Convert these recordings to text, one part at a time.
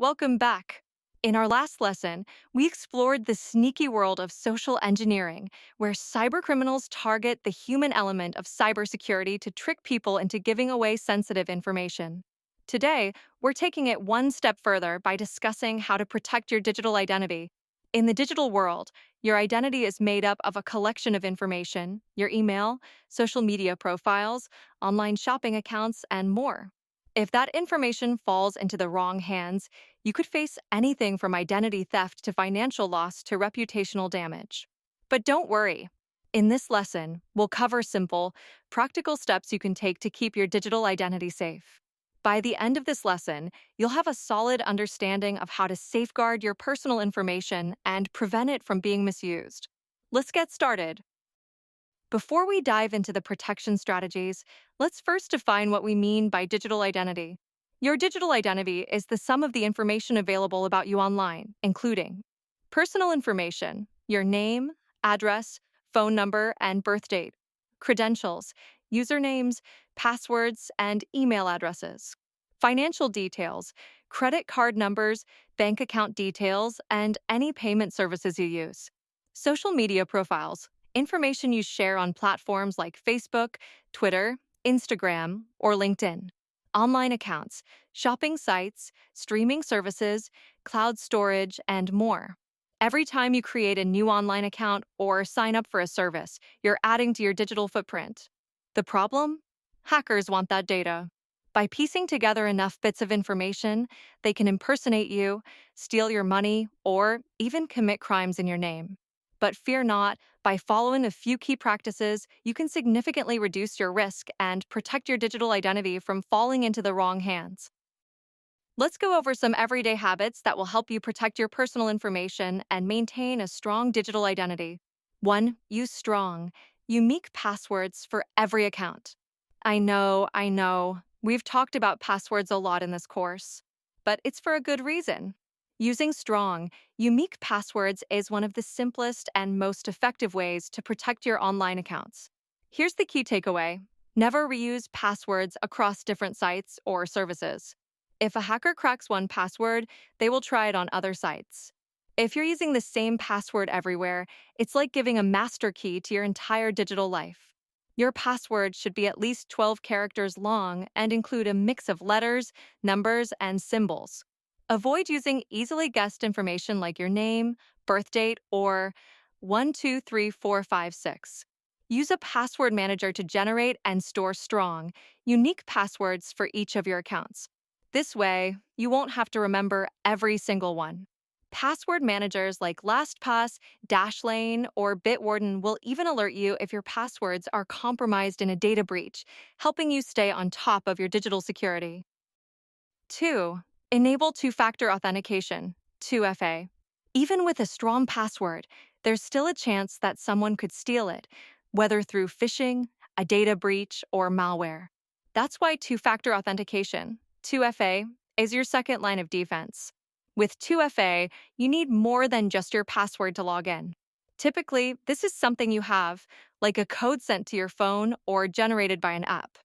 Welcome back. In our last lesson, we explored the sneaky world of social engineering, where cybercriminals target the human element of cybersecurity to trick people into giving away sensitive information. Today, we're taking it one step further by discussing how to protect your digital identity. In the digital world, your identity is made up of a collection of information: your email, social media profiles, online shopping accounts, and more. If that information falls into the wrong hands, you could face anything from identity theft to financial loss to reputational damage. But don't worry. In this lesson, we'll cover simple, practical steps you can take to keep your digital identity safe. By the end of this lesson, you'll have a solid understanding of how to safeguard your personal information and prevent it from being misused. Let's get started. Before we dive into the protection strategies, let's first define what we mean by digital identity. Your digital identity is the sum of the information available about you online, including personal information: your name, address, phone number, and birth date; credentials: usernames, passwords, and email addresses; financial details: credit card numbers, bank account details, and any payment services you use; social media profiles: information you share on platforms like Facebook, Twitter, Instagram, or LinkedIn; online accounts: shopping sites, streaming services, cloud storage, and more. Every time you create a new online account or sign up for a service, you're adding to your digital footprint. The problem? Hackers want that data. By piecing together enough bits of information, they can impersonate you, steal your money, or even commit crimes in your name. But fear not, by following a few key practices, you can significantly reduce your risk and protect your digital identity from falling into the wrong hands. Let's go over some everyday habits that will help you protect your personal information and maintain a strong digital identity. 1. Use strong, unique passwords for every account. I know. We've talked about passwords a lot in this course, but it's for a good reason. Using strong, unique passwords is one of the simplest and most effective ways to protect your online accounts. Here's the key takeaway: never reuse passwords across different sites or services. If a hacker cracks one password, they will try it on other sites. If you're using the same password everywhere, it's like giving a master key to your entire digital life. Your password should be at least 12 characters long and include a mix of letters, numbers, and symbols. Avoid using easily guessed information like your name, birth date, or 123456. Use a password manager to generate and store strong, unique passwords for each of your accounts. This way, you won't have to remember every single one. Password managers like LastPass, Dashlane, or Bitwarden will even alert you if your passwords are compromised in a data breach, helping you stay on top of your digital security. 2. Enable two-factor authentication, 2FA. Even with a strong password, there's still a chance that someone could steal it, whether through phishing, a data breach, or malware. That's why two-factor authentication, 2FA, is your second line of defense. With 2FA, you need more than just your password to log in. Typically, this is something you have, like a code sent to your phone or generated by an app.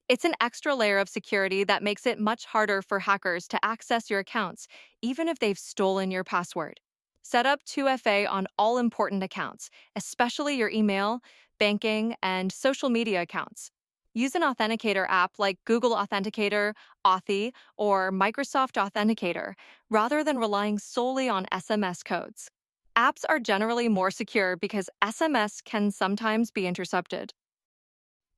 It's an extra layer of security that makes it much harder for hackers to access your accounts, even if they've stolen your password. Set up 2FA on all important accounts, especially your email, banking, and social media accounts. Use an authenticator app like Google Authenticator, Authy, or Microsoft Authenticator, rather than relying solely on SMS codes. Apps are generally more secure because SMS can sometimes be intercepted.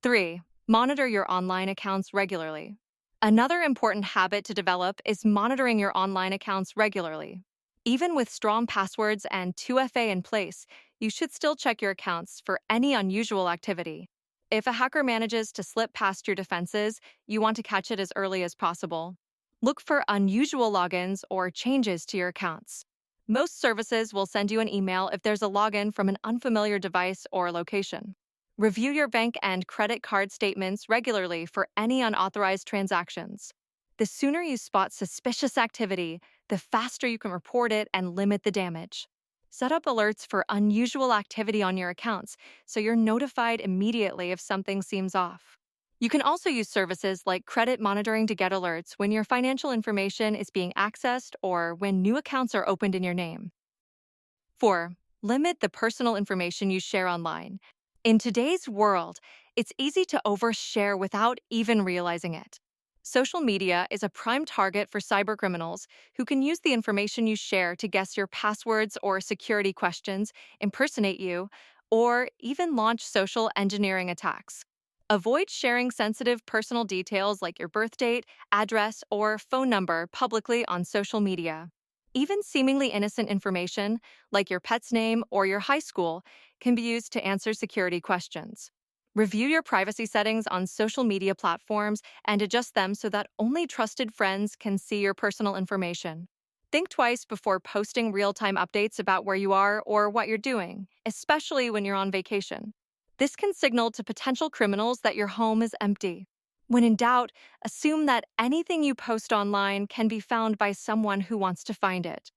3. Monitor your online accounts regularly. Another important habit to develop is monitoring your online accounts regularly. Even with strong passwords and 2FA in place, you should still check your accounts for any unusual activity. If a hacker manages to slip past your defenses, you want to catch it as early as possible. Look for unusual logins or changes to your accounts. Most services will send you an email if there's a login from an unfamiliar device or location. Review your bank and credit card statements regularly for any unauthorized transactions. The sooner you spot suspicious activity, the faster you can report it and limit the damage. Set up alerts for unusual activity on your accounts so you're notified immediately if something seems off. You can also use services like credit monitoring to get alerts when your financial information is being accessed or when new accounts are opened in your name. 4. Limit the personal information you share online. In today's world, it's easy to overshare without even realizing it. Social media is a prime target for cybercriminals who can use the information you share to guess your passwords or security questions, impersonate you, or even launch social engineering attacks. Avoid sharing sensitive personal details like your birth date, address, or phone number publicly on social media. Even seemingly innocent information, like your pet's name or your high school, can be used to answer security questions. Review your privacy settings on social media platforms and adjust them so that only trusted friends can see your personal information. Think twice before posting real-time updates about where you are or what you're doing, especially when you're on vacation. This can signal to potential criminals that your home is empty. When in doubt, assume that anything you post online can be found by someone who wants to find it.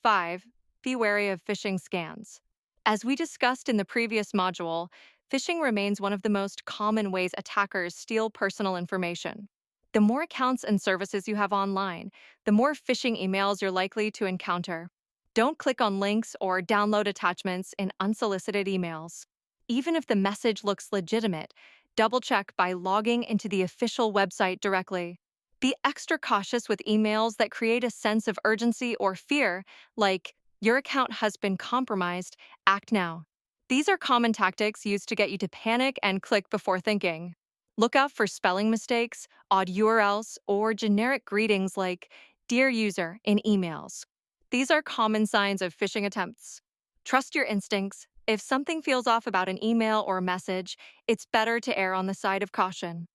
5. Be wary of phishing scams. As we discussed in the previous module, phishing remains one of the most common ways attackers steal personal information. The more accounts and services you have online, the more phishing emails you're likely to encounter. Don't click on links or download attachments in unsolicited emails. Even if the message looks legitimate, double-check by logging into the official website directly. Be extra cautious with emails that create a sense of urgency or fear, like, "Your account has been compromised, act now." These are common tactics used to get you to panic and click before thinking. Look out for spelling mistakes, odd URLs, or generic greetings like, "Dear user," in emails. These are common signs of phishing attempts. Trust your instincts. If something feels off about an email or message, it's better to err on the side of caution.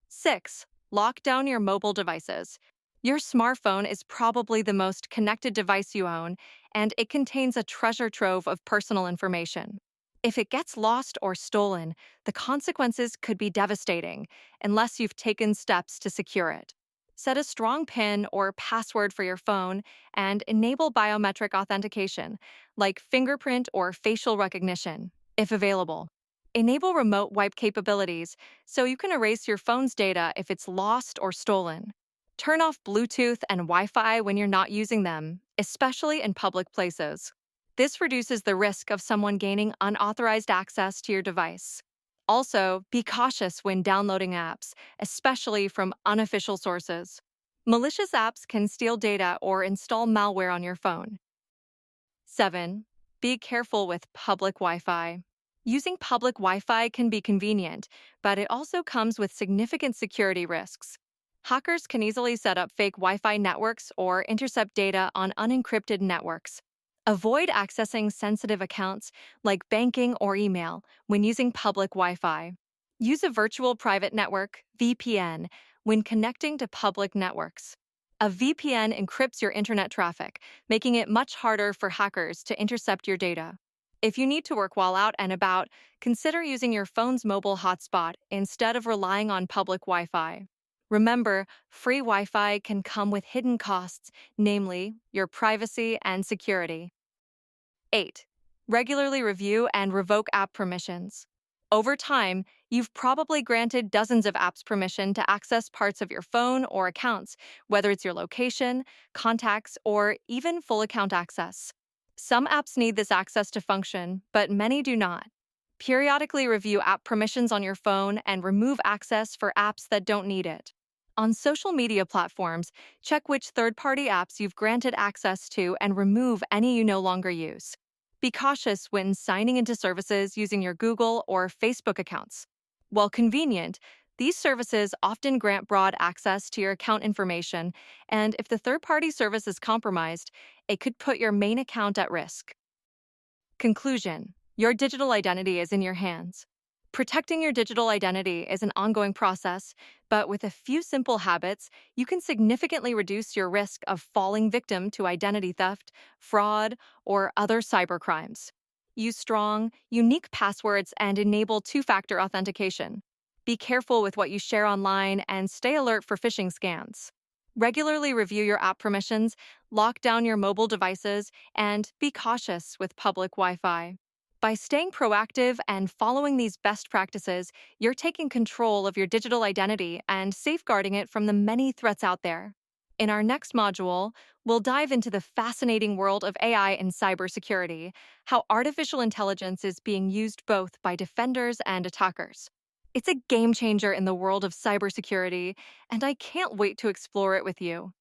6. Lock down your mobile devices. Your smartphone is probably the most connected device you own, and it contains a treasure trove of personal information. If it gets lost or stolen, the consequences could be devastating unless you've taken steps to secure it. Set a strong PIN or password for your phone and enable biometric authentication, like fingerprint or facial recognition, if available. Enable remote wipe capabilities so you can erase your phone's data if it's lost or stolen. Turn off Bluetooth and Wi-Fi when you're not using them, especially in public places. This reduces the risk of someone gaining unauthorized access to your device. Also, be cautious when downloading apps, especially from unofficial sources. Malicious apps can steal data or install malware on your phone. 7. Be careful with public Wi-Fi. Using public Wi-Fi can be convenient, but it also comes with significant security risks. Hackers can easily set up fake Wi-Fi networks or intercept data on unencrypted networks. Avoid accessing sensitive accounts like banking or email when using public Wi-Fi. Use a virtual private network, VPN, when connecting to public networks. A VPN encrypts your internet traffic, making it much harder for hackers to intercept your data. If you need to work while out and about, consider using your phone's mobile hotspot instead of relying on public Wi-Fi. Remember, free Wi-Fi can come with hidden costs, namely your privacy and security. 8. Regularly review and revoke app permissions. Over time, you've probably granted dozens of apps permission to access parts of your phone or accounts, whether it's your location, contacts, or even full account access. Some apps need this access to function, but many do not. Periodically review app permissions on your phone and remove access for apps that don't need it. On social media platforms, check which third-party apps you've granted access to and remove any you no longer use. Be cautious when signing into services using your Google or Facebook accounts. While convenient, these services often grant broad access to your account information, and if the third-party service is compromised, it could put your main account at risk. Conclusion: your digital identity is in your hands. Protecting your digital identity is an ongoing process, but with a few simple habits, you can significantly reduce your risk of falling victim to identity theft, fraud, or other cybercrimes. Use strong, unique passwords and enable two-factor authentication. Be careful with what you share online and stay alert for phishing scams. Regularly review your app permissions, lock down your mobile devices, and be cautious with public Wi-Fi. By staying proactive and following these best practices, you're taking control of your digital identity and safeguarding it from the many threats out there. In our next module, we'll dive into the fascinating world of AI and cybersecurity, how artificial intelligence is being used both by defenders and attackers. It's a game changer in the world of cybersecurity, and I can't wait to explore it with you.